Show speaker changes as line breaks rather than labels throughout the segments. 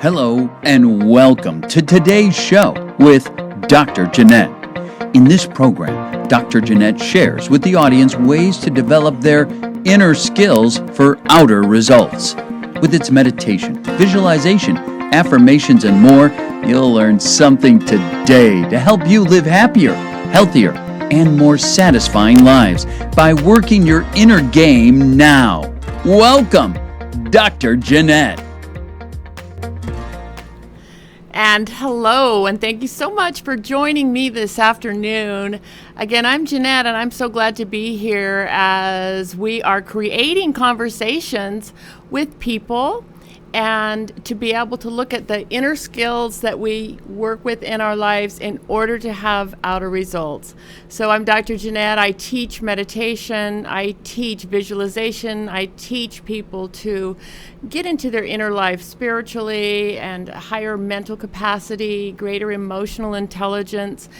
Hello and welcome to today's show with Dr. Janette. In this program, Dr. Janette shares with the audience ways to develop their inner skills for outer results. With its meditation, visualization, affirmations, and more, you'll learn something today to help you live happier, healthier, and more satisfying lives by working your inner game now. Welcome, Dr. Janette.
And hello, and thank you so much for joining me this afternoon. Again, I'm Janette, and I'm so glad to be here as we are creating conversations with people and to be able to look at the inner skills that we work with in our lives in order to have outer results. So I'm Dr. Janette. I teach meditation, I teach visualization, I teach people to get into their inner life spiritually and higher mental capacity, greater emotional intelligence,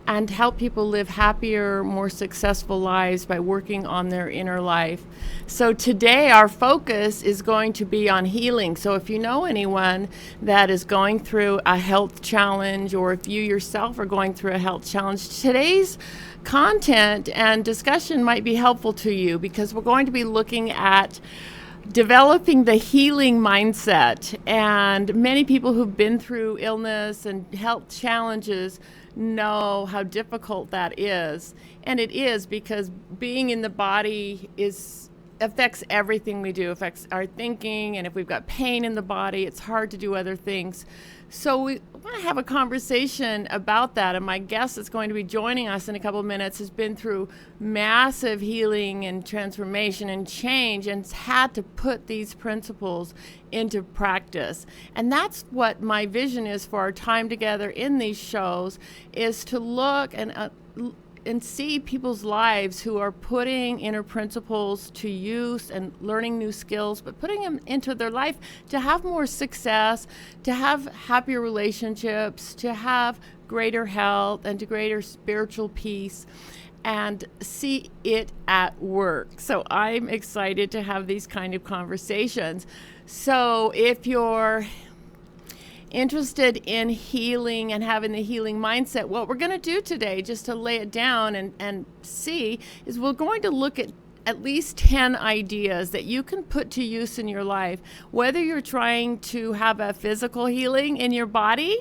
and help people live happier, more successful lives by working on their inner life. So today our focus is going to be on healing. So if you know anyone that is going through a health challenge, or if you yourself are going through a health challenge, today's content and discussion might be helpful to you, because we're going to be looking at developing the healing mindset. And many people who've been through illness and health challenges know how difficult that is. And it is, because being in the body affects everything we do, affects our thinking, and if we've got pain in the body, it's hard to do other things. So we want to have a conversation about that, and my guest that's going to be joining us in a couple of minutes has been through massive healing and transformation and change, and has had to put these principles into practice. And that's what my vision is for our time together in these shows, is to look and see people's lives who are putting inner principles to use and learning new skills, but putting them into their life to have more success, to have happier relationships, to have greater health, and to greater spiritual peace, and see it at work. So I'm excited to have these kind of conversations. So if you're interested in healing and having the healing mindset, what we're going to do today, just to lay it down and see, is we're going to look at least 10 ideas that you can put to use in your life, whether you're trying to have a physical healing in your body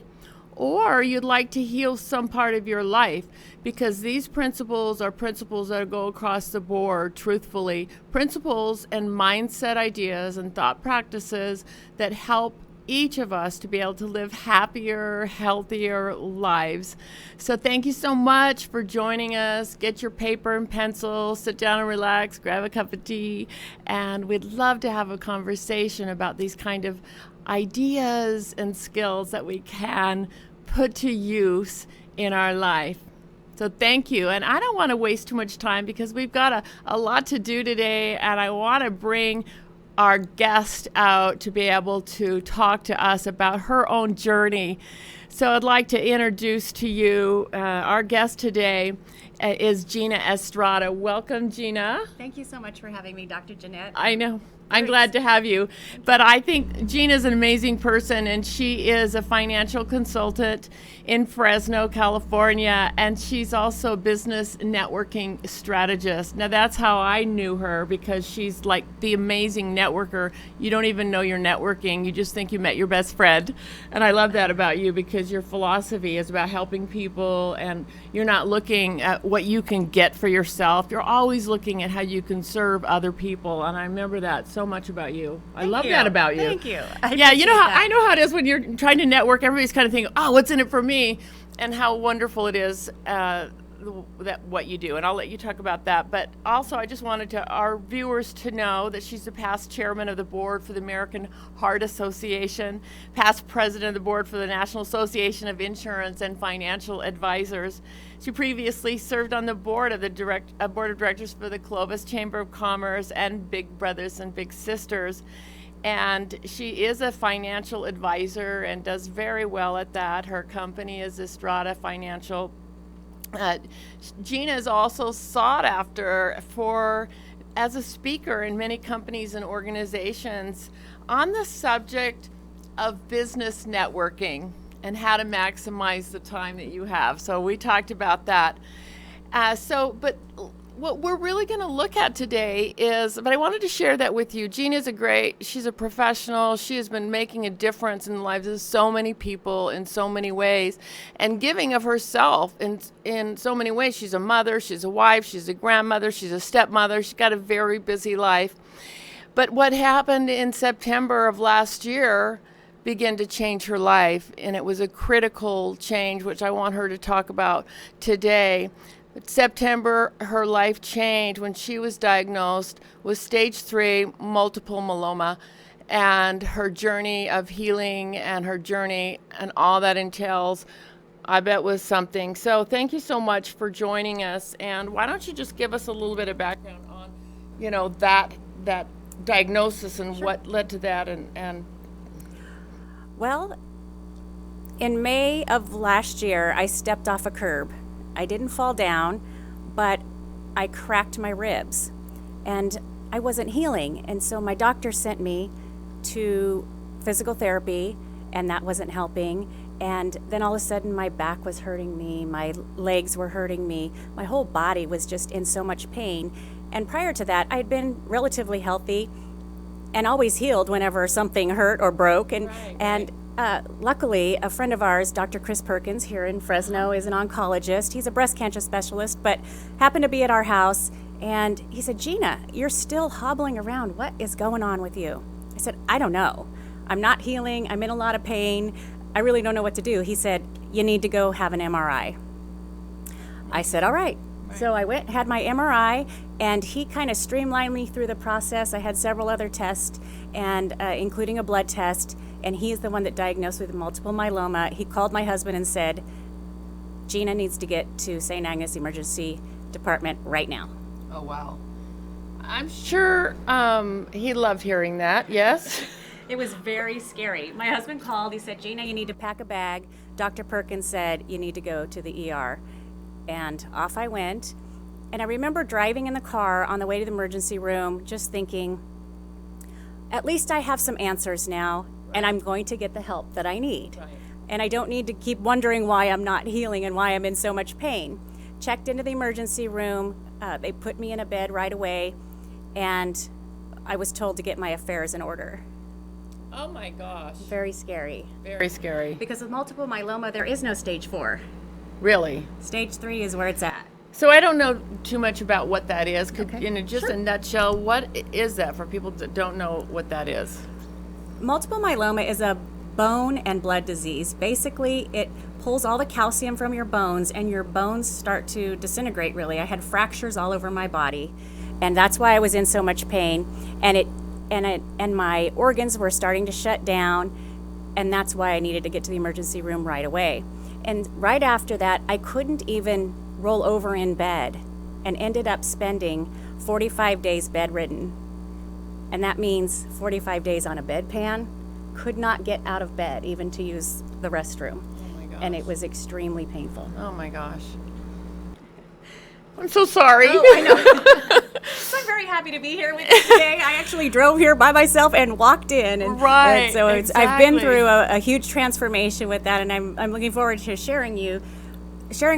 or you'd like to heal some part of your life, because these principles are principles that go across the board, truthfully, principles and mindset ideas and thought practices that help each of us to be able to live happier, healthier lives. So thank you so much for joining us. Get your paper and pencil, sit down and relax, grab a cup of tea, and we'd love to have a conversation about these kind of ideas and skills that we can put to use in our life. So thank you. And I don't want to waste too much time, because we've got a lot to do today, and I want to bring our guest out to be able to talk to us about her own journey. So I'd like to introduce to you our guest today is Gina Estrada. Welcome, Gina.
Thank you so much for having me, Dr. Janette.
I know. I'm glad to have you. But I think Gina's an amazing person, and she is a financial consultant in Fresno, California, and she's also a business networking strategist. Now, that's how I knew her, because she's like the amazing networker. You don't even know you're networking. You just think you met your best friend. And I love that about you, because your philosophy is about helping people, and you're not looking at what you can get for yourself. You're always looking at how you can serve other people, and I remember that so much about you. I love that about you.
Thank you.
Yeah, you know how I know how it is when you're trying to network. Everybody's kind of thinking, "Oh, what's in it for me?" And how wonderful it is that what you do. And I'll let you talk about that. But also, I just wanted our viewers to know that she's the past chairman of the board for the American Heart Association, past president of the board for the National Association of Insurance and Financial Advisors. She previously served on the board of directors for the Clovis Chamber of Commerce and Big Brothers and Big Sisters. And she is a financial advisor and does very well at that. Her company is Estrada Financial. Gina is also sought after as a speaker in many companies and organizations on the subject of business networking and how to maximize the time that you have. So we talked about that. But what we're really going to look at today but I wanted to share that with you. Gina's she's a professional. She has been making a difference in the lives of so many people in so many ways and giving of herself in so many ways. She's a mother, she's a wife, she's a grandmother, she's a stepmother. She's got a very busy life. But what happened in September of last year began to change her life, and it was a critical change, which I want her to talk about today. But September, her life changed when she was diagnosed with stage 3 multiple myeloma, and her journey of healing and her journey and all that entails, I bet, was something. So thank you so much for joining us. And why don't you just give us a little bit of background on, that diagnosis and what led to that and
Well, in May of last year, I stepped off a curb. I didn't fall down, but I cracked my ribs, and I wasn't healing. And so my doctor sent me to physical therapy, and that wasn't helping. And then all of a sudden, my back was hurting me, my legs were hurting me, my whole body was just in so much pain. And prior to that, I'd been relatively healthy and always healed whenever something hurt or broke. Luckily, a friend of ours, Dr. Chris Perkins here in Fresno, is an oncologist. He's a breast cancer specialist, but happened to be at our house. And he said, "Gina, you're still hobbling around. What is going on with you?" I said, "I don't know. I'm not healing. I'm in a lot of pain. I really don't know what to do." He said, "You need to go have an MRI." I said, "All right." So I went, had my MRI, and he kind of streamlined me through the process. I had several other tests, and including a blood test, and he's the one that diagnosed with multiple myeloma. He called my husband and said, "Gina needs to get to St. Agnes Emergency Department right now."
Oh, wow. I'm sure he loved hearing that, yes?
It was very scary. My husband called. He said, "Gina, you need to pack a bag." Dr. Perkins said, "You need to go to the ER." And off I went. And I remember driving in the car on the way to the emergency room, just thinking, at least I have some answers now, and I'm going to get the help that I need.
Right.
And I don't need to keep wondering why I'm not healing and why I'm in so much pain. Checked into the emergency room. They put me in a bed right away, and I was told to get my affairs in order.
Oh my gosh.
Very scary.
Very scary.
Because with multiple myeloma, there is no stage 4.
Really?
Stage 3 is where it's at.
So I don't know too much about what that is.
Okay.
In just a nutshell, what is that for people that don't know what that is?
Multiple myeloma is a bone and blood disease. Basically, it pulls all the calcium from your bones, and your bones start to disintegrate, really. I had fractures all over my body, and that's why I was in so much pain. And my organs were starting to shut down, and that's why I needed to get to the emergency room right away. And right after that, I couldn't even roll over in bed, and ended up spending 45 days bedridden. And that means 45 days on a bedpan, could not get out of bed even to use the restroom.
Oh my gosh.
And it was extremely painful.
Oh my gosh. I'm so sorry.
Oh, I know. So I'm very happy to be here with you today. I actually drove here by myself and walked in. And,
Right,
and so
exactly.
I've been through a huge transformation with that, and I'm looking forward to sharing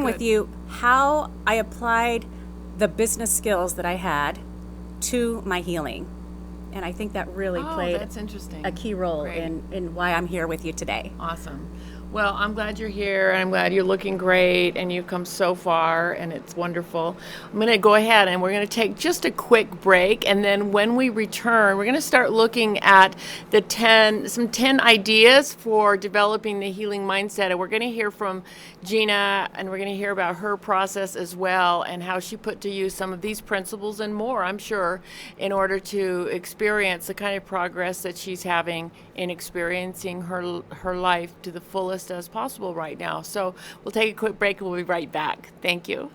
with you how I applied the business skills that I had to my healing. And I think that really played
that's interesting.
a key role
Great.
in why I'm here with you today.
Awesome. Well, I'm glad you're here, and I'm glad you're looking great, and you've come so far, and it's wonderful. I'm going to go ahead, and we're going to take just a quick break, and then when we return, we're going to start looking at some 10 ideas for developing the healing mindset, and we're going to hear from Gina, and we're going to hear about her process as well, and how she put to use some of these principles and more, I'm sure, in order to experience the kind of progress that she's having in experiencing her life to the fullest as possible right now. So we'll take a quick break and we'll be right back. Thank you.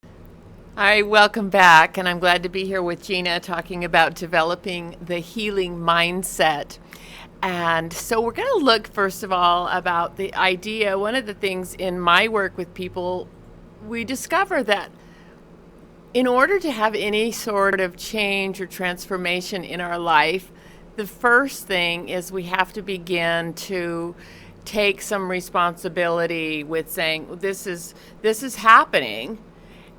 All right, welcome back, and I'm glad to be here with Gina talking about developing the healing mindset. And so we're going to look, first of all, about the idea. One of the things in my work with people, we discover that In order to have any sort of change or transformation in our life, the first thing is we have to begin to take some responsibility with saying this is happening,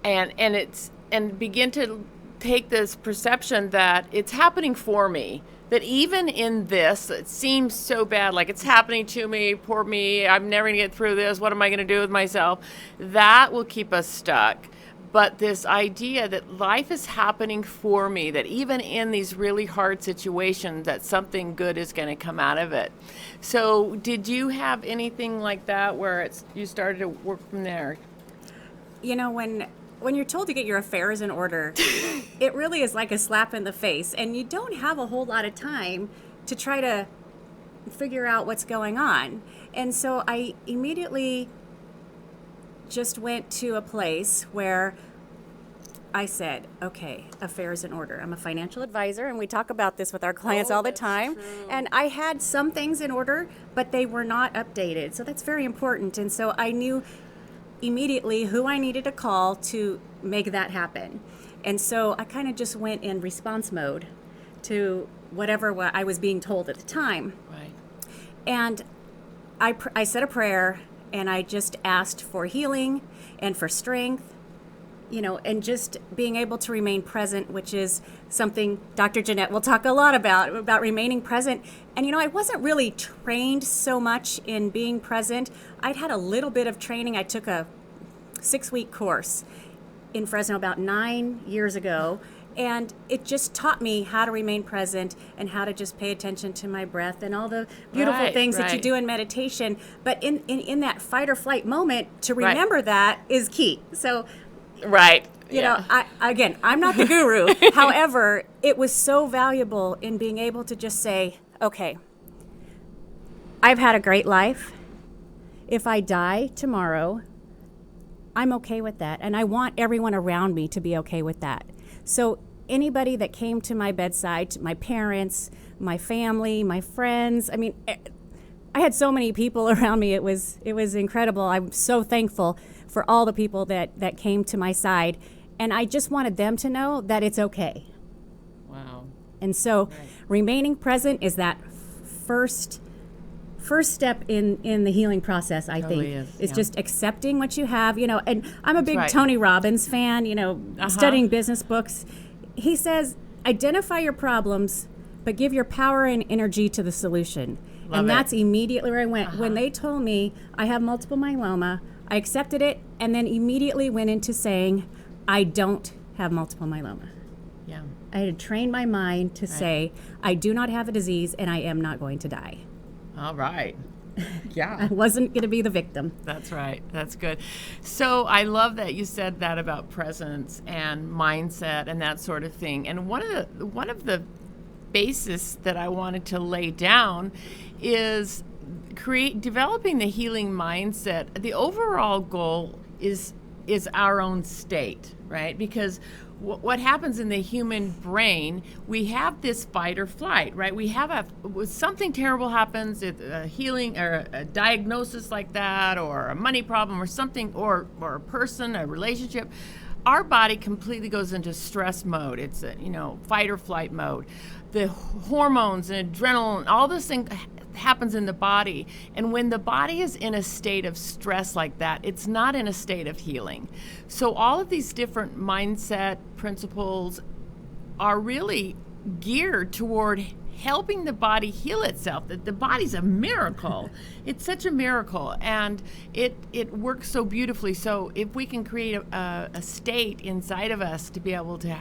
and begin to take this perception that it's happening for me. That even in this, it seems so bad, like it's happening to me, poor me, I'm never gonna get through this, what am I gonna do with myself? That will keep us stuck. But this idea that life is happening for me, that even in these really hard situations, that something good is going to come out of it. So did you have anything like that where you started to work from there?
You know, when you're told to get your affairs in order, it really is like a slap in the face. And you don't have a whole lot of time to try to figure out what's going on. And so I immediately just went to a place where I said, okay, affairs in order. I'm a financial advisor, and we talk about this with our clients all the time.
True.
And I had some things in order, but they were not updated. So that's very important. And so I knew immediately who I needed to call to make that happen. And so I kind of just went in response mode to whatever I was being told at the time.
Right.
And I said a prayer, and I just asked for healing and for strength, you know, and just being able to remain present, which is something Dr. Janette will talk a lot about remaining present. And, you know, I wasn't really trained so much in being present. I'd had a little bit of training. I took a 6-week course in Fresno about 9 years ago. And it just taught me how to remain present and how to just pay attention to my breath and all the beautiful things that you do in meditation. But in that fight or flight moment, to remember that is key. So, you know, I'm not the guru. However, it was so valuable in being able to just say, okay, I've had a great life. If I die tomorrow, I'm okay with that. And I want everyone around me to be okay with that. So anybody that came to my bedside, my parents, my family, my friends, I mean, I had so many people around me. It was incredible. I'm so thankful for all the people that came to my side. And I just wanted them to know that it's okay.
Wow.
And so remaining present is that first step in the healing process, I think. It's just accepting what you have, you know. And I'm a big Tony Robbins fan, you know, studying business books. He says, identify your problems, but give your power and energy to the solution. And that's immediately where I went. When they told me I have multiple myeloma, I accepted it and then immediately went into saying, I don't have multiple myeloma.
Yeah.
I had to train my mind to say, I do not have a disease and I am not going to die.
All right. Yeah.
I wasn't going to be the victim.
That's right. That's good. So I love that you said that about presence and mindset and that sort of thing. And one of the basis that I wanted to lay down is developing the healing mindset. The overall goal is our own state, right? Because what happens in the human brain, we have this fight or flight, right? We have something terrible happens, a healing or a diagnosis like that, or a money problem or something, or a person, a relationship. Our body completely goes into stress mode. It's a, fight or flight mode. The hormones and adrenaline, all this thing happens in the body. And when the body is in a state of stress like that, it's not in a state of healing. So all of these different mindset principles are really geared toward helping the body heal itself. That the body's a miracle. It's such a miracle, and it works so beautifully. So if we can create a state inside of us to be able to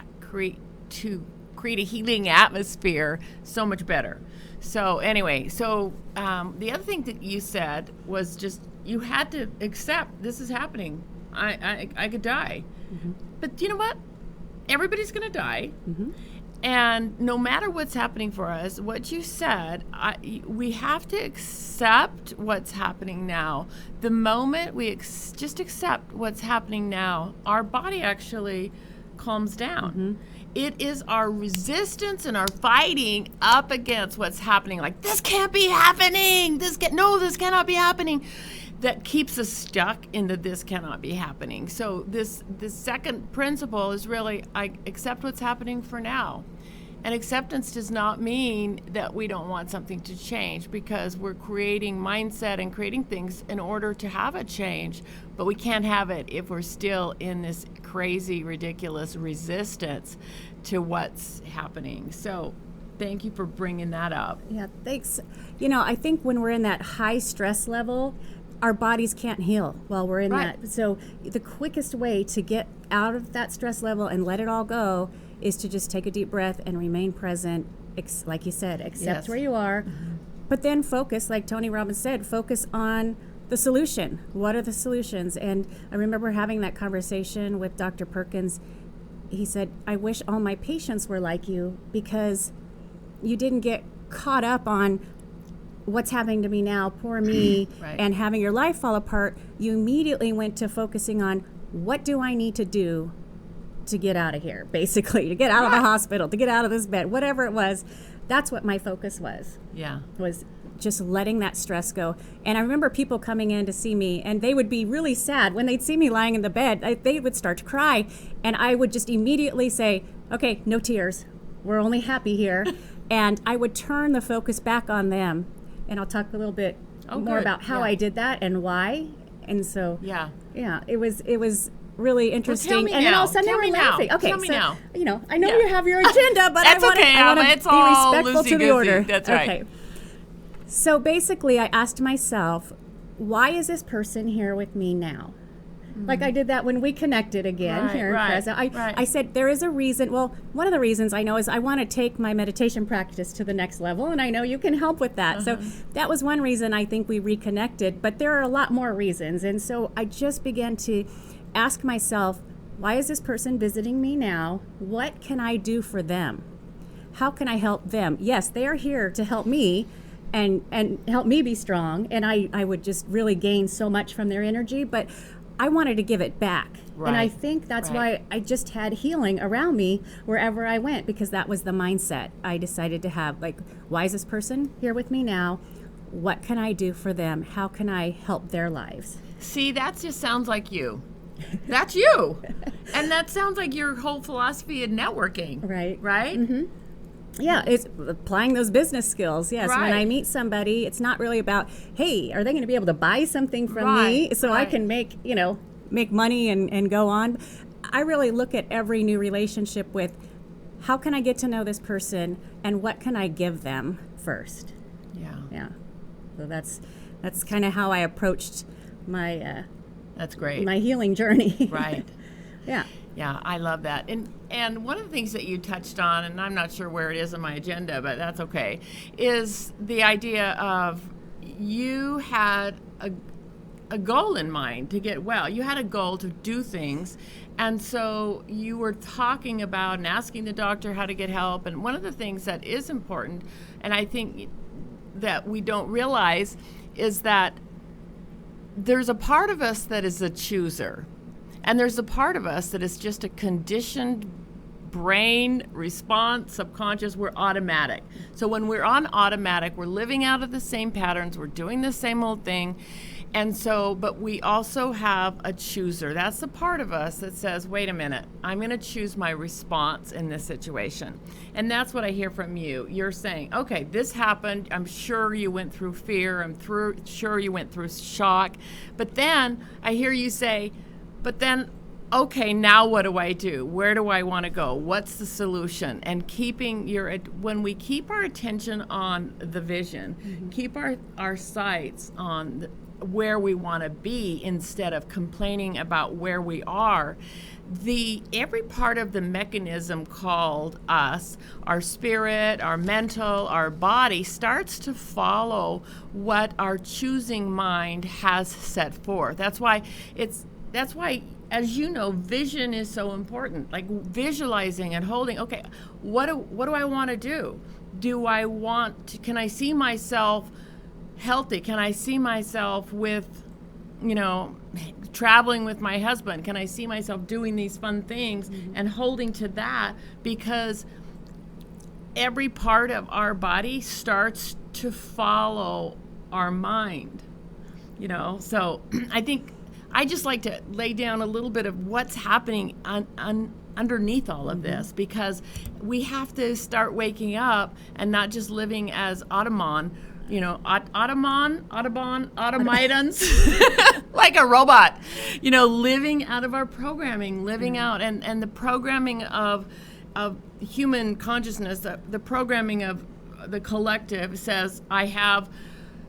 create a healing atmosphere, so much better. So anyway, the other thing that you said was just you had to accept this is happening. I could die. Mm-hmm. But you know what? Everybody's going to die. Mm-hmm. And no matter what's happening for us, what you said, we have to accept what's happening now. The moment we just accept what's happening now, our body actually calms down. Mm-hmm. It is our resistance and our fighting up against what's happening. Like, this can't be happening. This cannot be happening. that keeps us stuck in the this cannot be happening. So this second principle is really, I accept what's happening for now. And acceptance does not mean that we don't want something to change, because we're creating mindset and creating things in order to have a change, but we can't have it if we're still in this crazy, ridiculous resistance to what's happening. So thank you for bringing that up.
Yeah, thanks. I think when we're in that high stress level, our bodies can't heal while we're in that. So the quickest way to get out of that stress level and let it all go is to just take a deep breath and remain present. Like you said, accept where you are, but then focus, like Tony Robbins said, focus on the solution. What are the solutions? And I remember having that conversation with Dr. Perkins. He said, I wish all my patients were like you, because you didn't get caught up on what's happening to me now, poor me, and having your life fall apart. You immediately went to focusing on, what do I need to do to get out of here, basically, to get out of the hospital, to get out of this bed, whatever it was. That's what my focus was.
Yeah.
Was just letting that stress go. And I remember people coming in to see me, and they would be really sad when they'd see me lying in the bed. They would start to cry, and I would just immediately say, okay, no tears. We're only happy here. And I would turn the focus back on them. And I'll talk a little bit more about how I did that and why. And so, it was really interesting.
Well, tell me
and
now.
then all of a sudden
Tell
they were
me
laughing.
now.
Okay,
Tell me
so
now.
I know you have your agenda, but
That's
I want to
it's
be
all
respectful to the
loosey-goosey.
order.
That's right.
Okay. So basically, I asked myself, why is this person here with me now? Like I did that when we connected again here in Fresno. I said, there is a reason. Well, one of the reasons I know is I want to take my meditation practice to the next level, and I know you can help with that. So that was one reason I think we reconnected, but there are a lot more reasons. And so I just began to ask myself, why is this person visiting me now? What can I do for them? How can I help them? Yes, they are here to help me and help me be strong, and I would just really gain so much from their energy, but I wanted to give it back. And I think that's why I just had healing around me wherever I went, because that was the mindset I decided to have. Like, why is this person here with me now? What can I do for them? How can I help their lives?
See, that just sounds like you. That's you. And that sounds like your whole philosophy in networking.
Right.
Right?
Mm-hmm. Yeah, it's applying those business skills. Yes, when I meet somebody, it's not really about, hey, are they going to be able to buy something from me so I can make money and go on? I really look at every new relationship with, how can I get to know this person and what can I give them first? Yeah. So that's kind of how I approached my
that's great.
My healing journey.
Right.
Yeah.
Yeah, I love that. And one of the things that you touched on, and I'm not sure where it is on my agenda, but that's okay, is the idea of you had a goal in mind to get well. You had a goal to do things, and so you were talking about and asking the doctor how to get help. And one of the things that is important, and I think that we don't realize, is that there's a part of us that is a chooser. And there's a part of us that is just a conditioned brain response, subconscious, we're automatic. So when we're on automatic, we're living out of the same patterns, we're doing the same old thing. And so, but we also have a chooser. That's the part of us that says, wait a minute, I'm going to choose my response in this situation. And that's what I hear from you. You're saying, okay, this happened. I'm sure you went through fear. I'm sure you went through shock. But then I hear you say, but then, okay, now what do I do? Where do I want to go? What's the solution? And when we keep our attention on the vision, keep our sights on where we want to be instead of complaining about where we are, every part of the mechanism called us, our spirit, our mental, our body, starts to follow what our choosing mind has set forth. That's why, as you know, vision is so important. Like visualizing and holding, okay, what do I want to do? Can I see myself healthy? Can I see myself with, traveling with my husband? Can I see myself doing these fun things and holding to that? Because every part of our body starts to follow our mind. So I think I just like to lay down a little bit of what's happening underneath all of this, because we have to start waking up and not just living as automatons, like a robot, living out of our programming, living out, and the programming of human consciousness, the programming of the collective says, I have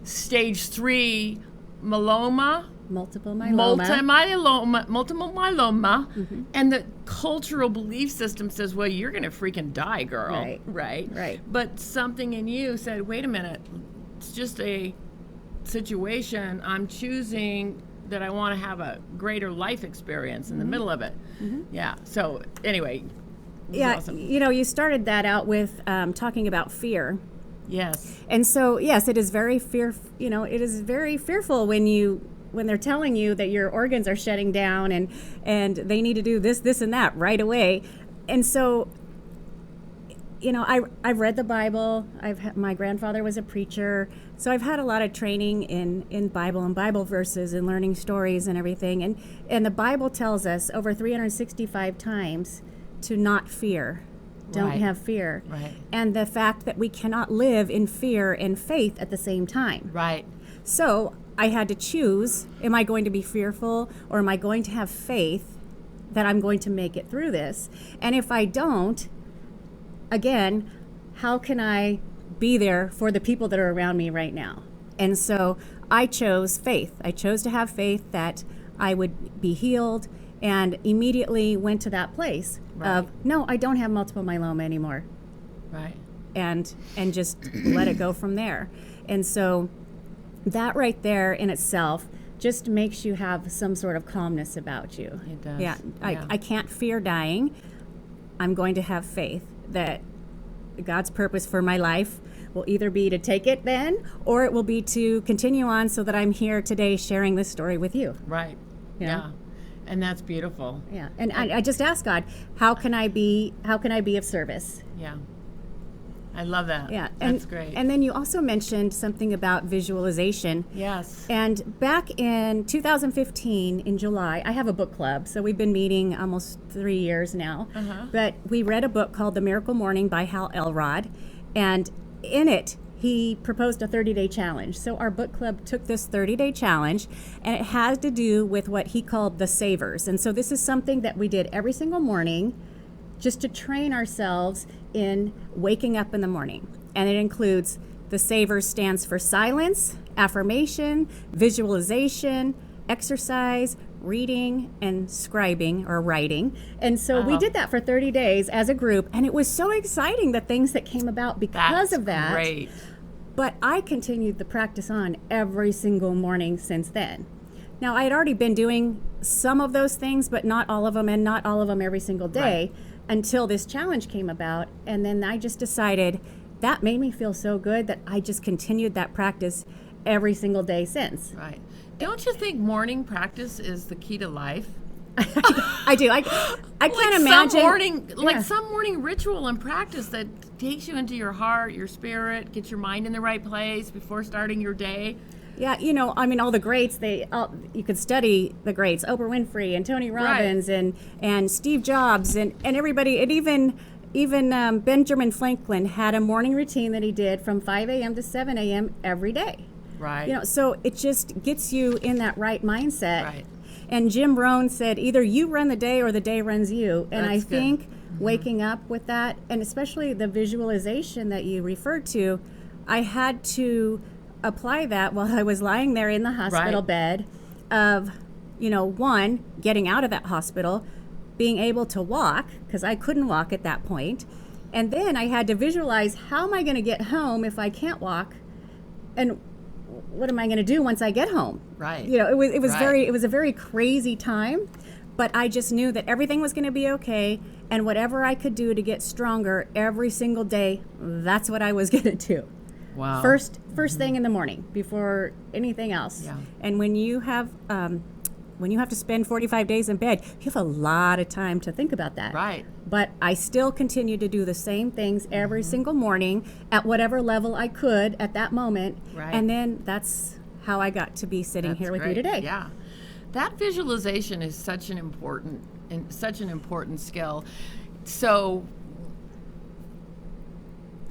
stage 3 myeloma,
multiple myeloma,
and the cultural belief system says, well, you're going to freaking die, girl.
Right.
But something in you said, wait a minute, it's just a situation. I'm choosing that I want to have a greater life experience in the middle of it. Yeah. So anyway.
Yeah.
Awesome.
You started that out with talking about fear.
Yes.
And so, yes, it is very it is very fearful when they're telling you that your organs are shutting down and they need to do this and that right away. And so, I've read the Bible. My grandfather was a preacher, so I've had a lot of training in Bible and Bible verses and learning stories and everything. And the Bible tells us over 365 times to not fear. Don't have fear.
Right.
And the fact that we cannot live in fear and faith at the same time.
Right.
So I had to choose, am I going to be fearful or am I going to have faith that I'm going to make it through this? And if I don't, again, how can I be there for the people that are around me right now? And so I chose faith. I chose to have faith that I would be healed, and immediately went to that place of, no, I don't have multiple myeloma anymore.
Right.
And just let it go from there. And so that right there in itself just makes you have some sort of calmness about you.
It does.
Yeah. I can't fear dying. I'm going to have faith that God's purpose for my life will either be to take it then, or it will be to continue on so that I'm here today sharing this story with you.
Right.
Yeah.
And that's beautiful.
Yeah. And I just ask God, how can I be of service?
Yeah. I love that.
Yeah.
That's great.
And then you also mentioned something about visualization.
Yes.
And back in 2015, in July, I have a book club. So we've been meeting almost 3 years now. But we read a book called The Miracle Morning by Hal Elrod. And in it, he proposed a 30-day challenge. So our book club took this 30-day challenge, and it had to do with what he called the savers. And so this is something that we did every single morning just to train ourselves in waking up in the morning. And it includes, the savers stands for silence, affirmation, visualization, exercise, reading, and scribing or writing. And so we did that for 30 days as a group, and it was so exciting, the things that came about because of that.
Great.
But I continued the practice on every single morning since then. Now, I had already been doing some of those things, but not all of them, and not all of them every single day until this challenge came about. And then I just decided that made me feel so good that I just continued that practice every single day since.
Right. Don't you think morning practice is the key to life?
I do. I can't imagine.
Some morning ritual and practice that takes you into your heart, your spirit, gets your mind in the right place before starting your day.
Yeah, all the greats, you could study the greats, Oprah Winfrey and Tony Robbins and Steve Jobs and everybody. And even Benjamin Franklin had a morning routine that he did from 5 a.m. to 7 a.m. every day.
Right.
So it just gets you in that right mindset.
Right.
And Jim Rohn said, either you run the day or the day runs you. And
That's
I think waking up with that, and especially the visualization that you referred to, I had to apply that while I was lying there in the hospital bed of, one, getting out of that hospital, being able to walk, because I couldn't walk at that point. And then I had to visualize, how am I going to get home if I can't walk? And what am I going to do once I get home?
Right.
It was a very crazy time, but I just knew that everything was going to be okay, and whatever I could do to get stronger every single day, that's what I was going to do.
Wow.
First thing in the morning before anything else.
Yeah.
And when you have to spend 45 days in bed, you have a lot of time to think about that.
Right.
But I still continued to do the same things every single morning at whatever level I could at that moment.
Right.
And then that's how I got to be sitting
That's
here with
great.
you today.
Yeah. That visualization is such an important skill. So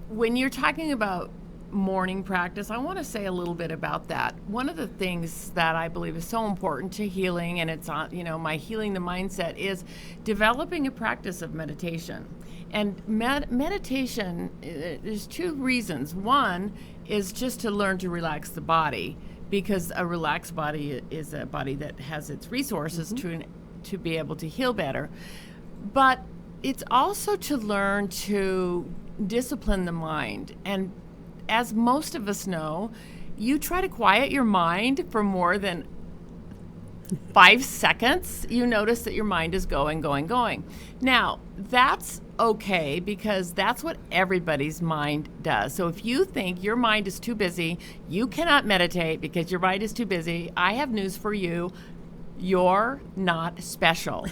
when you're talking about morning practice, I want to say a little bit about that. One of the things that I believe is so important to healing, and it's on, my Healing the Mindset, is developing a practice of meditation. And meditation, there's two reasons. One is just to learn to relax the body, because a relaxed body is a body that has its resources to be able to heal better. But it's also to learn to discipline the mind. And as most of us know, you try to quiet your mind for more than 5 seconds, you notice that your mind is going. Now, that's okay, because that's what everybody's mind does. So if you think your mind is too busy, you cannot meditate because your mind is too busy, I have news for you. You're not special.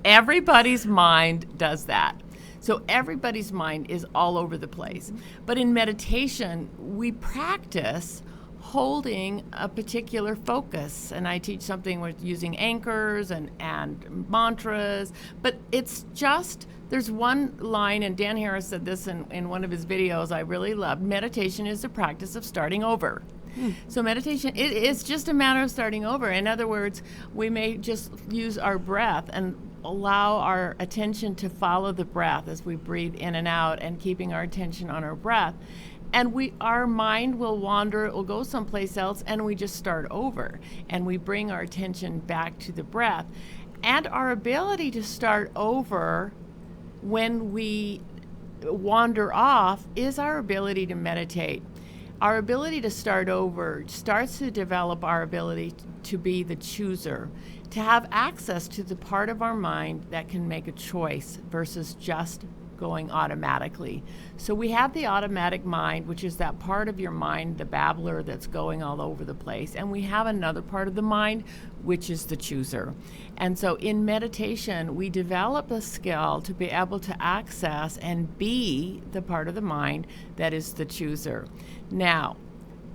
Everybody's mind does that. So everybody's mind is all over the place. But in meditation, we practice holding a particular focus. And I teach something with using anchors and mantras. But it's just, there's one line, and Dan Harris said this in one of his videos I really loved. Meditation is the practice of starting over. So meditation, it is just a matter of starting over. In other words, we may just use our breath and allow our attention to follow the breath as we breathe in and out, and keeping our attention on our breath. And our mind will wander, it will go someplace else, and we just start over. And we bring our attention back to the breath. And our ability to start over when we wander off is our ability to meditate. Our ability to start over starts to develop our ability to be the chooser, to have access to the part of our mind that can make a choice versus just going automatically. So we have the automatic mind, which is that part of your mind, the babbler that's going all over the place. And we have another part of the mind, which is the chooser. And so in meditation, we develop a skill to be able to access and be the part of the mind that is the chooser. Now,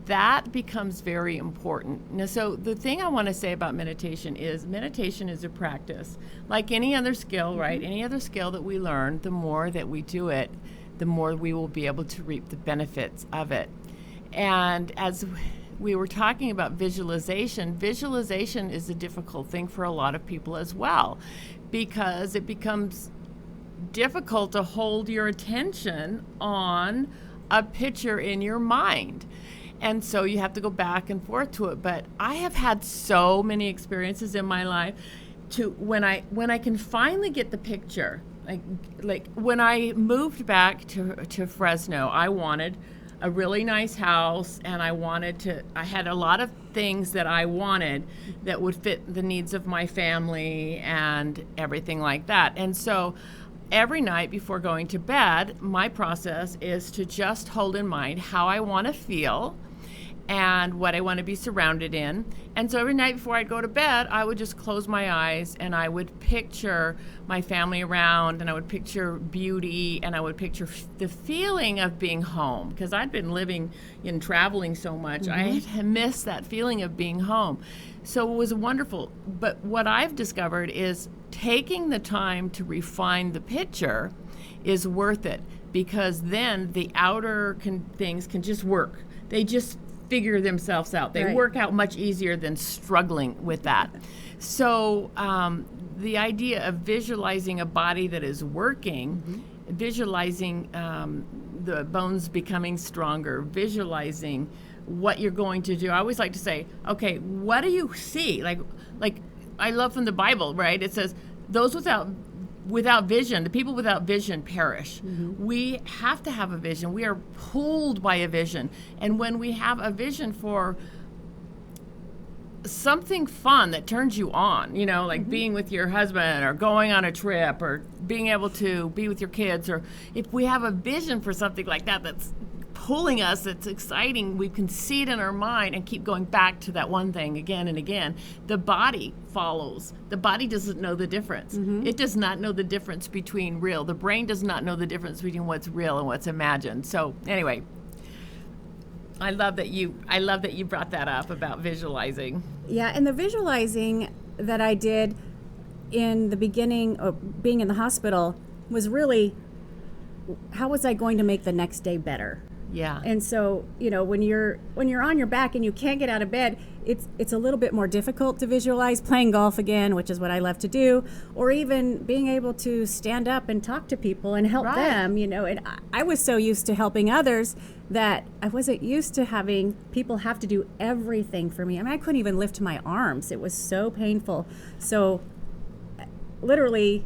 that becomes very important. Now, so the thing I want to say about meditation is a practice. Like any other skill, right? Any other skill that we learn, the more that we do it, the more we will be able to reap the benefits of it. And as we were talking about visualization is a difficult thing for a lot of people as well, because it becomes difficult to hold your attention on a picture in your mind. And so you have to go back and forth to it. But I have had so many experiences in my life to when I can finally get the picture. Like when I moved back to Fresno, I wanted a really nice house, and I had a lot of things that I wanted that would fit the needs of my family and everything like that. And so every night before going to bed, my process is to just hold in mind how I want to feel and what I want to be surrounded in. And so every night before I'd go to bed, I would just close my eyes and I would picture my family around, and I would picture beauty, and I would picture the feeling of being home, because I'd been living and traveling so much. I had missed that feeling of being home. So it was wonderful. But what I've discovered is taking the time to refine the picture is worth it, because then the outer things can just work. They just figure themselves out. They work out much easier than struggling with that. So the idea of visualizing a body that is working, visualizing the bones becoming stronger, visualizing what you're going to do. I always like to say, okay, what do you see? Like I love from the Bible, right? It says, those without vision, the people without vision perish. We have to have a vision. We are pulled by a vision. And when we have a vision for something fun that turns you on, like being with your husband or going on a trip or being able to be with your kids, or if we have a vision for something like that that's pulling us, that's exciting, we can see it in our mind and keep going back to that one thing again and again. The body follows. The body doesn't know the difference. It does not know the difference between real. The brain does not know the difference between what's real and what's imagined. So anyway, I love that you brought that up about visualizing.
Yeah, and the visualizing that I did in the beginning of being in the hospital was really, how was I going to make the next day better?
Yeah.
And so, when you're on your back and you can't get out of bed, it's a little bit more difficult to visualize playing golf again, which is what I love to do, or even being able to stand up and talk to people and help them, and I was so used to helping others that I wasn't used to having people have to do everything for me. I mean, I couldn't even lift my arms. It was so painful. So literally,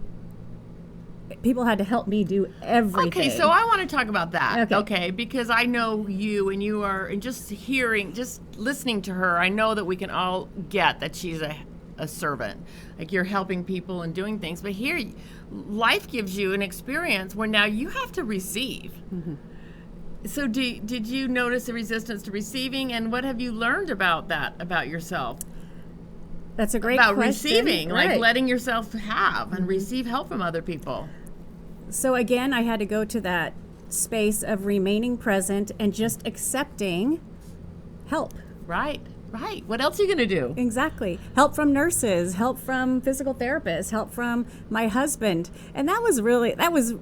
people had to help me do everything.
Okay, so I want to talk about that.
Okay.
Because I know you, and you are, and just listening to her, I know that we can all get that she's a servant. Like, you're helping people and doing things. But here, life gives you an experience where now you have to receive. Mm-hmm. So did you notice the resistance to receiving, and what have you learned about that, about yourself?
That's a great
about
question.
Receiving,
right.
Like letting yourself have and receive help from other people.
So again, I had to go to that space of remaining present and just accepting help.
Right. What else are you going to do?
Exactly. Help from nurses, help from physical therapists, help from my husband. And that was,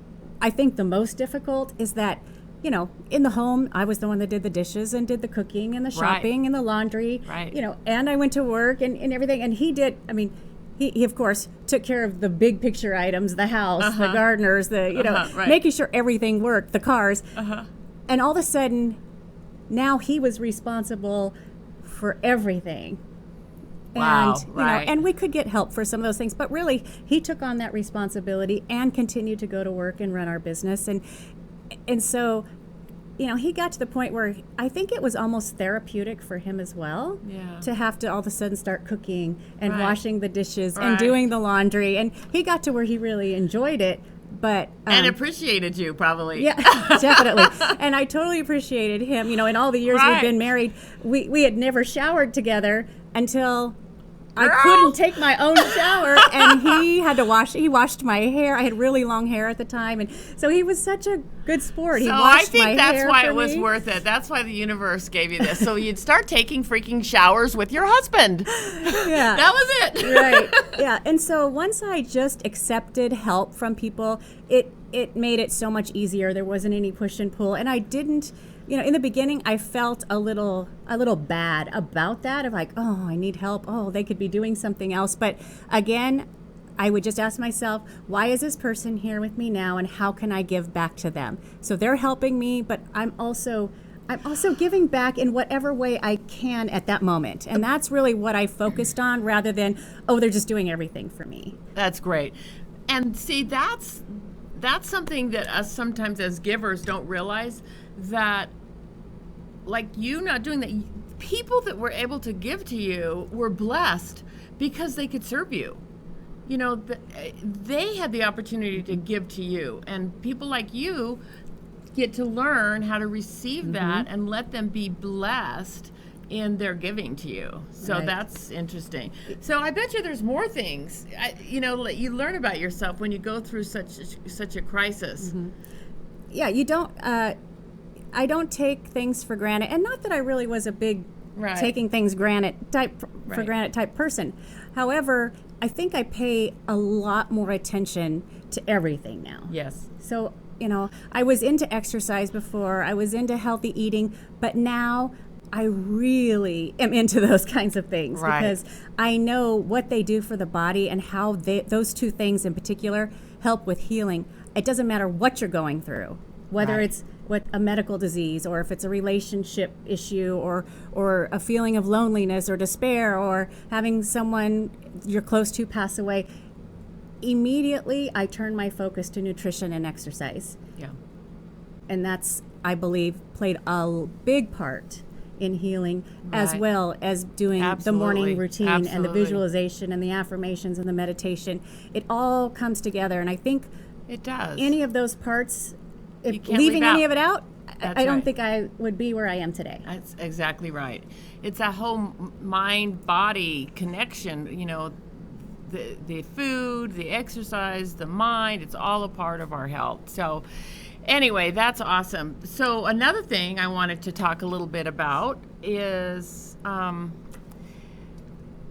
I think, the most difficult, is that, in the home, I was the one that did the dishes and did the cooking and the shopping and the laundry, and I went to work and everything. And he did, he of course took care of the big picture items, the house, the gardeners, making sure everything worked, the cars. And all of a sudden, now he was responsible for everything.
Wow,
and and we could get help for some of those things, but really he took on that responsibility and continued to go to work and run our business. And so, he got to the point where I think it was almost therapeutic for him as well, to have to all of a sudden start cooking and washing the dishes and doing the laundry. And he got to where he really enjoyed it, but
and appreciated you, probably.
Yeah, definitely. And I totally appreciated him. In all the years we've been married, we had never showered together until I couldn't take my own shower, and he had to wash. He washed my hair. I had really long hair at the time, and so he was such a good sport. He washed my hair.
So I think that's why it was worth it. That's why the universe gave you this. So you'd start taking freaking showers with your husband.
Yeah,
that was it.
Right. Yeah, and so once I just accepted help from people, it made it so much easier. There wasn't any push and pull, and I didn't. In the beginning, I felt a little bad about that, of like, oh, I need help. Oh, they could be doing something else. But again, I would just ask myself, why is this person here with me now, and how can I give back to them? So they're helping me, but I'm also giving back in whatever way I can at that moment. And that's really what I focused on, rather than, oh, they're just doing everything for me.
That's great. And see, that's something that us sometimes as givers don't realize, that like you not doing that, people that were able to give to you were blessed because they could serve you. They had the opportunity to give to you, and people like you get to learn how to receive that and let them be blessed in their giving to you. So that's interesting. So I bet you there's more things, you learn about yourself when you go through such a crisis.
Yeah, you don't. I don't take things for granted, and not that I really was a big taking things for granted type person. However, I think I pay a lot more attention to everything now.
Yes.
So, I was into exercise before, I was into healthy eating, but now I really am into those kinds of things, because I know what they do for the body and how those two things in particular help with healing. It doesn't matter what you're going through, whether it's with a medical disease, or if it's a relationship issue, or a feeling of loneliness or despair, or having someone you're close to pass away. Immediately, I turn my focus to nutrition and exercise.
Yeah.
And that's, I believe, played a big part in healing, as well as doing the morning routine and the visualization and the affirmations and the meditation. It all comes together, and I think
it does.
Any of those parts, leaving any of it out, I don't think I would be where I am today.
That's exactly right. It's a whole mind-body connection, the food, the exercise, the mind, it's all a part of our health. So Anyway, that's awesome. So another thing I wanted to talk a little bit about is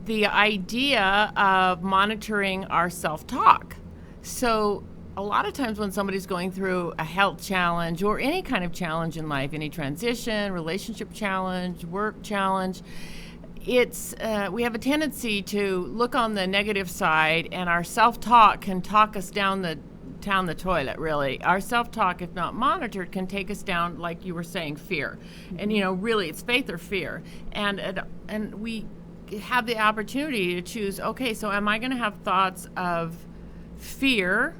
the idea of monitoring our self-talk. So a lot of times when somebody's going through a health challenge or any kind of challenge in life, any transition, relationship challenge, work challenge, it's we have a tendency to look on the negative side, and our self-talk can talk us down the toilet, really. Our self-talk, if not monitored, can take us down, like you were saying, fear. And, really, it's faith or fear. And we have the opportunity to choose, okay, so am I going to have thoughts of fear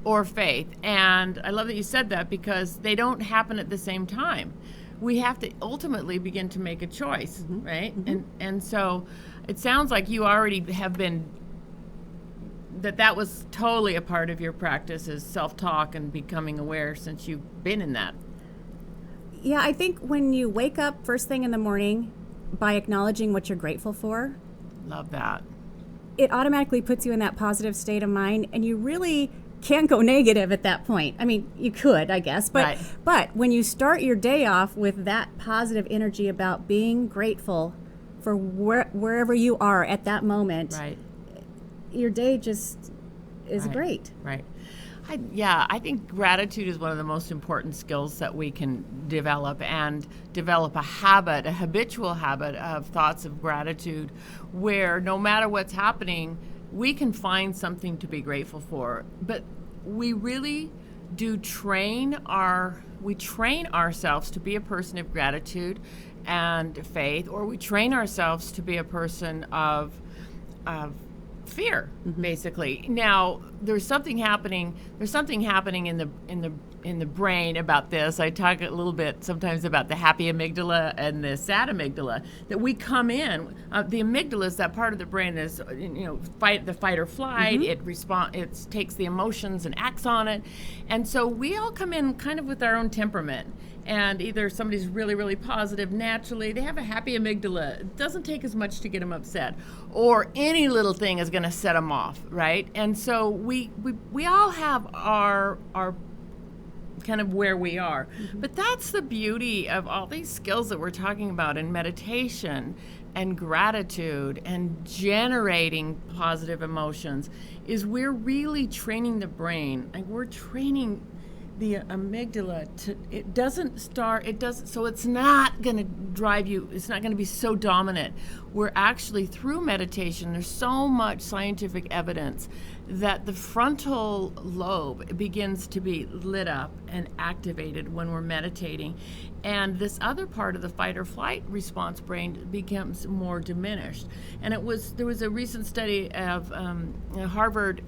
or faith? And I love that you said that, because they don't happen at the same time. We have to ultimately begin to make a choice, right? And so it sounds like you already have been, that was totally a part of your practice, is self-talk and becoming aware, since you've been in that.
Yeah, I think when you wake up first thing in the morning by acknowledging what you're grateful for,
Love that.
it automatically puts you in that positive state of mind, and you really can't go negative at that point. I mean, you could, I guess, but
Right.
but when you start your day off with that positive energy about being grateful for wherever you are at that moment,
Right.
your day just is
Right.
great.
Right. I think gratitude is one of the most important skills that we can develop, and develop a habit, a habitual habit of thoughts of gratitude, where no matter what's happening, we can find something to be grateful for. But we really do train ourselves to be a person of gratitude and faith, or we train ourselves to be a person of fear, basically. Now, there's something happening in the brain about this. I talk a little bit sometimes about the happy amygdala and the sad amygdala, that we come in. The amygdala is that part of the brain that's, the fight or flight. It takes the emotions and acts on it. And so we all come in kind of with our own temperament. And either somebody's really, really positive naturally, they have a happy amygdala. It doesn't take as much to get them upset, or any little thing is going to set them off, right? And so we all have our kind of where we are. But that's the beauty of all these skills that we're talking about in meditation and gratitude and generating positive emotions, is we're really training the brain, and we're training the amygdala so it's not going to drive you, it's not going to be so dominant. We're actually, through meditation, there's so much scientific evidence that the frontal lobe begins to be lit up and activated when we're meditating, and this other part of the fight or flight response brain becomes more diminished. And there was a recent study of Harvard.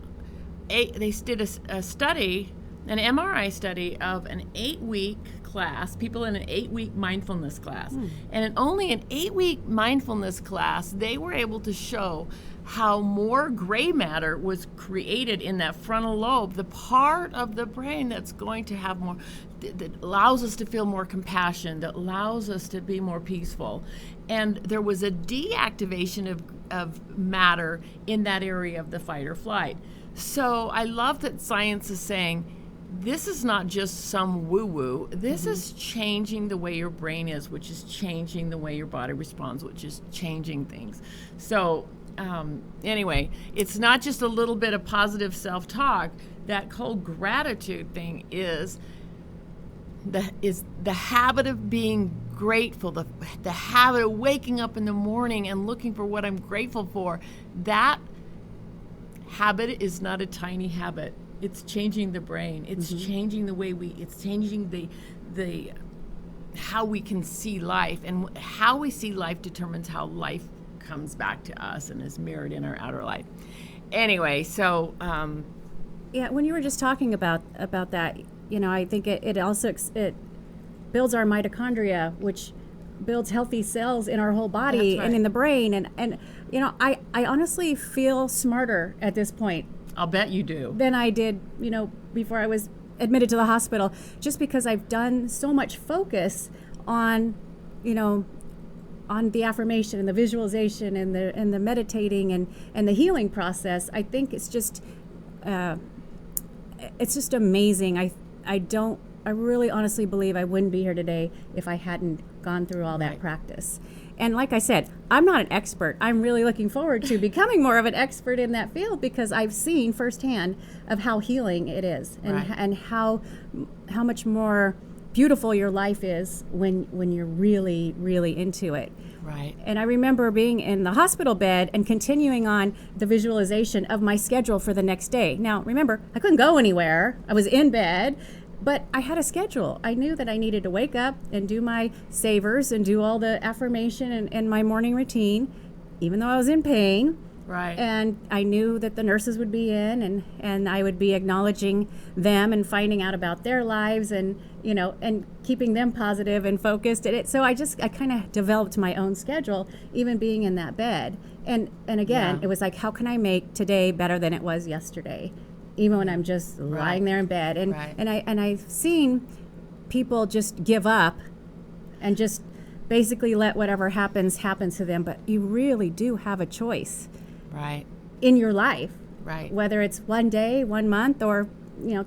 They did a study, an MRI study of an 8-week class, people in an 8-week mindfulness class. And in only an 8-week mindfulness class, they were able to show how more gray matter was created in that frontal lobe, the part of the brain that's going to have more, that allows us to feel more compassion, that allows us to be more peaceful. And there was a deactivation of matter in that area of the fight or flight. So I love that science is saying, this is not just some woo-woo. This is changing the way your brain is, which is changing the way your body responds, which is changing things. So anyway, it's not just a little bit of positive self-talk. That whole gratitude thing is the habit of being grateful, the habit of waking up in the morning and looking for what I'm grateful for. That habit is not a tiny habit. It's changing the brain. It's changing the way it's changing the how we can see life, and how we see life determines how life comes back to us and is mirrored in our outer life. Anyway, so
Yeah, when you were just talking about that, I think it also it builds our mitochondria, which builds healthy cells in our whole body.
That's right.
And in the brain, and I honestly feel smarter at this point
I'll bet you do.
than I did, before I was admitted to the hospital, just because I've done so much focus on, on the affirmation and the visualization and the meditating and the healing process. I think it's just amazing. I don't I really honestly believe I wouldn't be here today if I hadn't gone through all that
Right.
practice. And like I said, I'm not an expert. I'm really looking forward to becoming more of an expert in that field because I've seen firsthand of how healing it is and
Right.
and how much more beautiful your life is when you're really, really into it.
Right.
And I remember being in the hospital bed and continuing on the visualization of my schedule for the next day. Now, remember, I couldn't go anywhere. I was in bed, but I had a schedule. I knew that I needed to wake up and do my savers and do all the affirmation and my morning routine, even though I was in pain.
Right.
And I knew that the nurses would be in and I would be acknowledging them and finding out about their lives and, and keeping them positive and focused at it. So I kind of developed my own schedule, even being in that bed. And again,
Yeah.
it was like, how can I make today better than it was yesterday? Even when I'm just lying there in bed. And,
Right.
and I've seen people just give up and just basically let whatever happens happen to them. But you really do have a choice
Right.
in your life,
Right.
whether it's 1 day, 1 month, or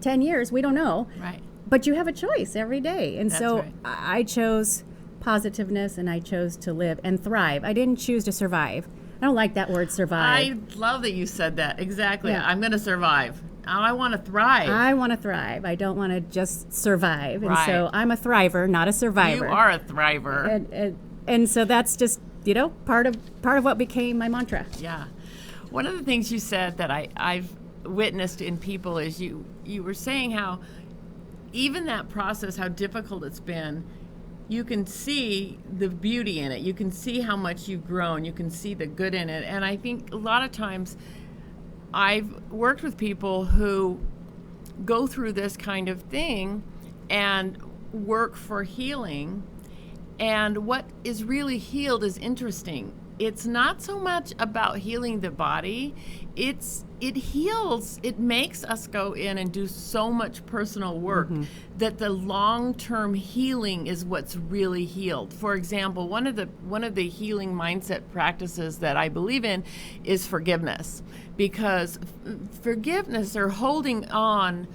10 years, we don't know,
Right.
but you have a choice every day. And
That's
so
right.
I chose positiveness and I chose to live and thrive. I didn't choose to survive. I don't like that word survive.
I love that you said that. Exactly.
Yeah.
I'm going to survive. Now I want to thrive.
I want to thrive. I don't want to just survive. And so
Right.
I'm a thriver, not a survivor.
You are a thriver.
And so that's just, part of what became my mantra.
Yeah. One of the things you said that I've witnessed in people is you were saying how even that process, how difficult it's been, you can see the beauty in it. You can see how much you've grown. You can see the good in it. And I think a lot of times I've worked with people who go through this kind of thing and work for healing. And what is really healed is interesting. It's not so much about healing the body. It heals. It makes us go in and do so much personal work that the long-term healing is what's really healed. For example, one of the healing mindset practices that I believe in is forgiveness, because forgiveness or holding on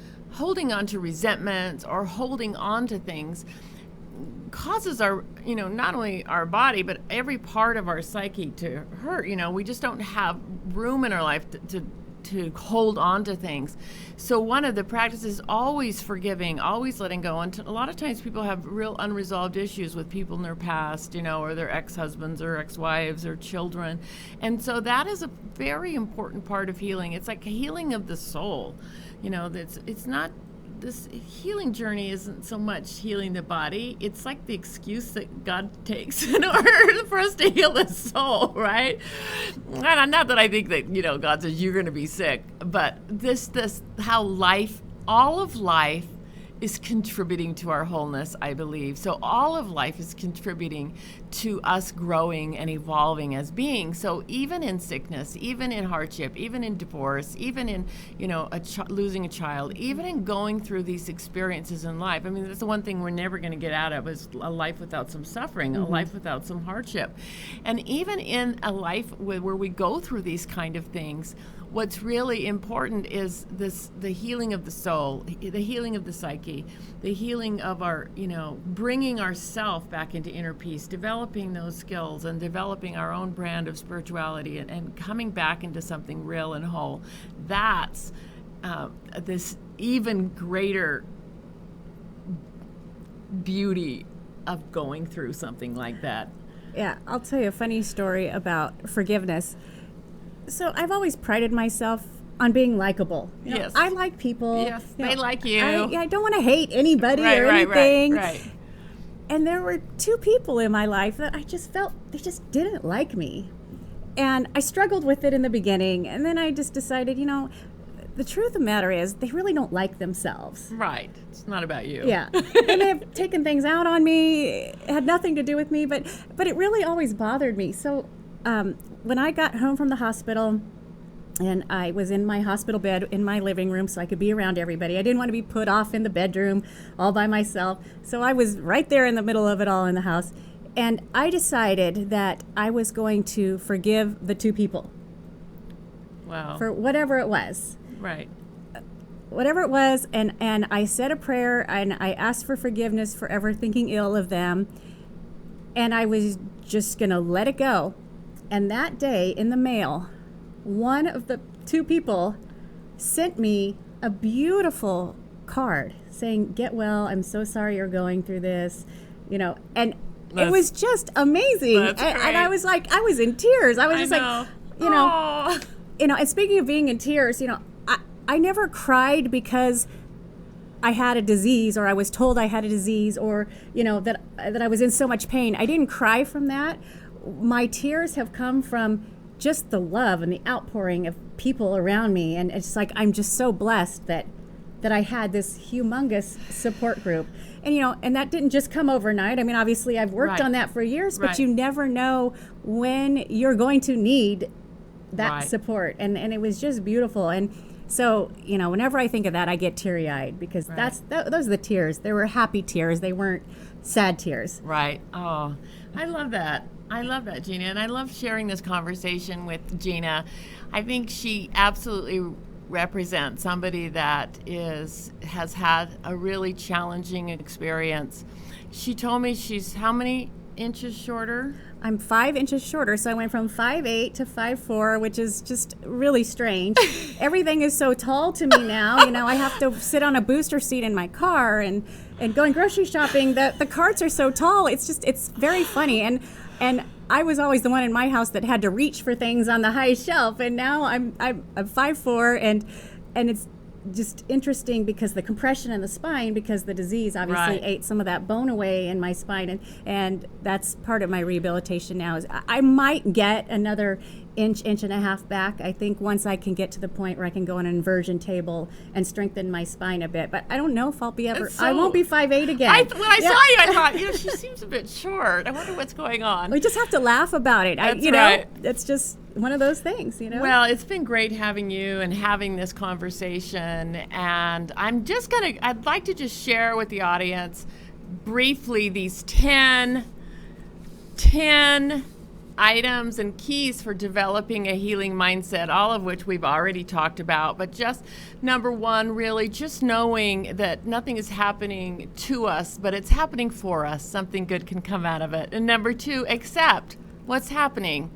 to resentments or holding on to things causes our, not only our body, but every part of our psyche to hurt. We just don't have room in our life to hold on to things. So one of the practices is always forgiving, always letting go. And a lot of times people have real unresolved issues with people in their past, or their ex-husbands or ex-wives or children. And so that is a very important part of healing. It's like a healing of the soul. It's not, this healing journey isn't so much healing the body. It's like the excuse that God takes in order for us to heal the soul, right? And not that I think that, God says you're going to be sick, but this how all of life is contributing to our wholeness, I believe. So all of life is contributing to us growing and evolving as beings. So even in sickness, even in hardship, even in divorce, even in, losing a child, even in going through these experiences in life, I mean, that's the one thing we're never going to get out of is a life without some suffering, a life without some hardship. And even in a life where we go through these kind of things, what's really important is the healing of the soul, the healing of the psyche, the healing of our, bringing ourself back into inner peace, developing those skills and developing our own brand of spirituality and coming back into something real and whole. That's this even greater beauty of going through something like that.
Yeah, I'll tell you a funny story about forgiveness. So I've always prided myself on being likable.
Yes.
I like people.
Yes, they like you.
I don't want to hate anybody
Right,
or
right,
anything.
right.
And there were 2 people in my life that I just felt they just didn't like me. And I struggled with it in the beginning. And then I just decided, the truth of the matter is they really don't like themselves.
Right. It's not about you.
Yeah. And they have taken things out on me. It had nothing to do with me, but it really always bothered me. So when I got home from the hospital, and I was in my hospital bed in my living room so I could be around everybody. I didn't want to be put off in the bedroom all by myself. So I was right there in the middle of it all in the house. And I decided that I was going to forgive the 2 people
Wow.
for whatever it was.
Right.
whatever it was, and I said a prayer, and I asked for forgiveness for ever thinking ill of them, and I was just going to let it go. And that day in the mail, one of the two people sent me a beautiful card saying, "Get well, I'm so sorry you're going through this," and it was just amazing. And I was like, I was in tears. I was just like, and speaking of being in tears, I never cried because I had a disease, or I was told I had a disease, or that I was in so much pain. I didn't cry from that. My tears have come from just the love and the outpouring of people around me, and it's like I'm just so blessed that I had this humongous support group. And and that didn't just come overnight. I mean, obviously I've worked on that for years, but you never know when you're going to need that support. And it was just beautiful. And so, whenever I think of that, I get teary-eyed, because those are the tears. They were happy tears. They weren't sad tears.
Right. Oh, I love that. I love that, Gina. And I love sharing this conversation with Gina. I think she absolutely represent somebody that has had a really challenging experience. She told me she's how many inches shorter?
I'm 5 inches shorter, so I went from 5'8" to 5'4", which is just really strange. Everything is so tall to me now. I have to sit on a booster seat in my car, and going grocery shopping. The carts are so tall. It's very funny. And I was always the one in my house that had to reach for things on the high shelf, and now I'm 5'4", and it's just interesting because the compression in the spine, because the disease obviously ate some of that bone away in my spine, and that's part of my rehabilitation now. Is I might get another inch and a half back, I think, once I can get to the point where I can go on an inversion table and strengthen my spine a bit. But I don't know if I'll be ever. I won't be 5'8" again.
When I saw you, I thought, she seems a bit short. I wonder what's going on.
We just have to laugh about it.
That's
it's just one of those things,
Well, it's been great having you and having this conversation. And I'd like to just share with the audience briefly these 10 items and keys for developing a healing mindset, all of which we've already talked about. But just number one, really just knowing that nothing is happening to us, but it's happening for us. Something good can come out of it. And number two, accept what's happening.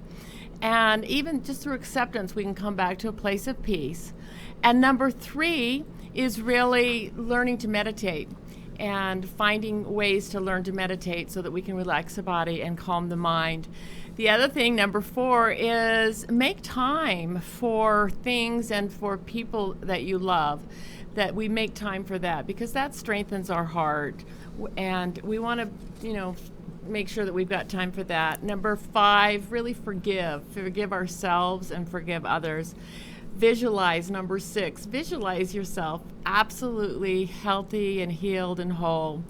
And even just through acceptance, we can come back to a place of peace. And number three is really learning to meditate and finding ways to learn to meditate so that we can relax the body and calm the mind. The other thing, number four, is make time for things and for people that you love, that we make time for that, because that strengthens our heart. And we want to, make sure that we've got time for that. Number five, really forgive ourselves and forgive others. Visualize, number six, visualize yourself absolutely healthy and healed and whole.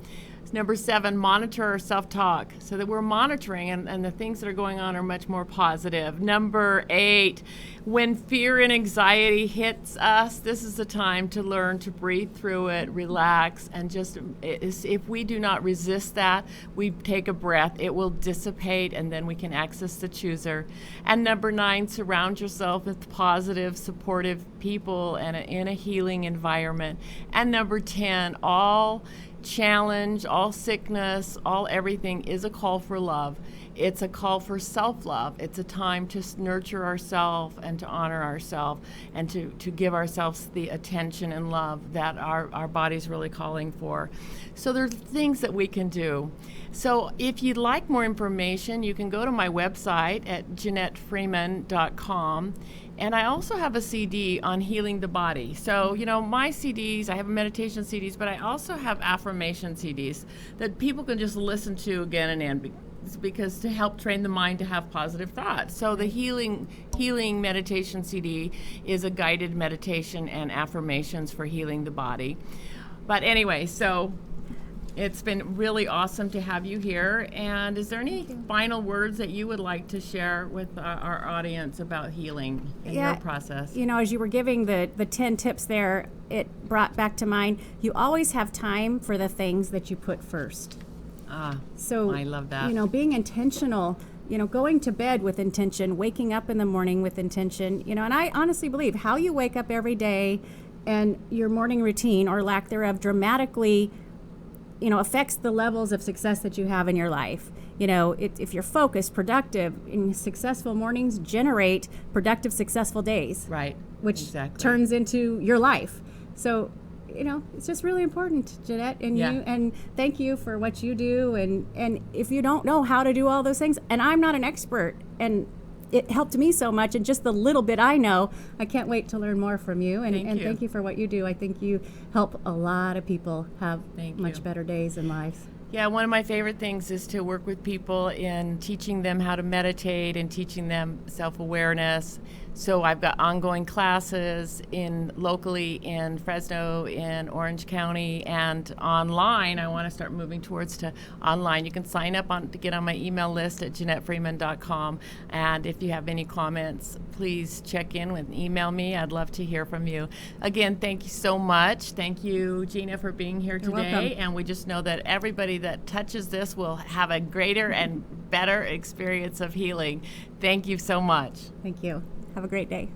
Number seven, monitor our self-talk so that we're monitoring and the things that are going on are much more positive. Number eight, when fear and anxiety hits us, this is the time to learn to breathe through it, relax, and if we do not resist that, we take a breath, it will dissipate, and then we can access the chooser. And number nine, surround yourself with positive, supportive people and in a healing environment. And number 10, all challenge, all sickness, all everything is a call for love. It's a call for self-love. It's a time to nurture ourselves and to honor ourselves and to give ourselves the attention and love that our body's really calling for. So there's things that we can do. So if you'd like more information, you can go to my website at JanetteFreeman.com. And I also have a CD on healing the body. So, my CDs, I have meditation CDs, but I also have affirmation CDs that people can just listen to again and again, because to help train the mind to have positive thoughts. So the healing meditation CD is a guided meditation and affirmations for healing the body. But anyway, so it's been really awesome to have you here. And is there any final words that you would like to share with our audience about healing in your process?
As you were giving the 10 tips there, it brought back to mind, you always have time for the things that you put first. So
I love that.
Being intentional, going to bed with intention, waking up in the morning with intention, and I honestly believe how you wake up every day and your morning routine or lack thereof dramatically, affects the levels of success that you have in your life. If you're focused, productive, and successful mornings generate productive, successful days.
Right.
Which
exactly.
turns into your life. So, it's just really important, Janette, and
Yeah.
you, and thank you for what you do. And if you don't know how to do all those things, and I'm not an expert, and it helped me so much, and just the little bit I know, I can't wait to learn more from you. And thank you for what you do. I think you help a lot of people have much better days and lives.
Yeah, one of my favorite things is to work with people in teaching them how to meditate and teaching them self-awareness. So I've got ongoing classes locally in Fresno, in Orange County, and online. I want to start moving towards to online. You can sign up to get on my email list at JanetteFreeman.com. And if you have any comments, please check in and email me. I'd love to hear from you. Again, thank you so much. Thank you, Gina, for being here
You're
today.
welcome.
And we just know that everybody that touches this will have a greater and better experience of healing. Thank you so much.
Thank you. Have a great day.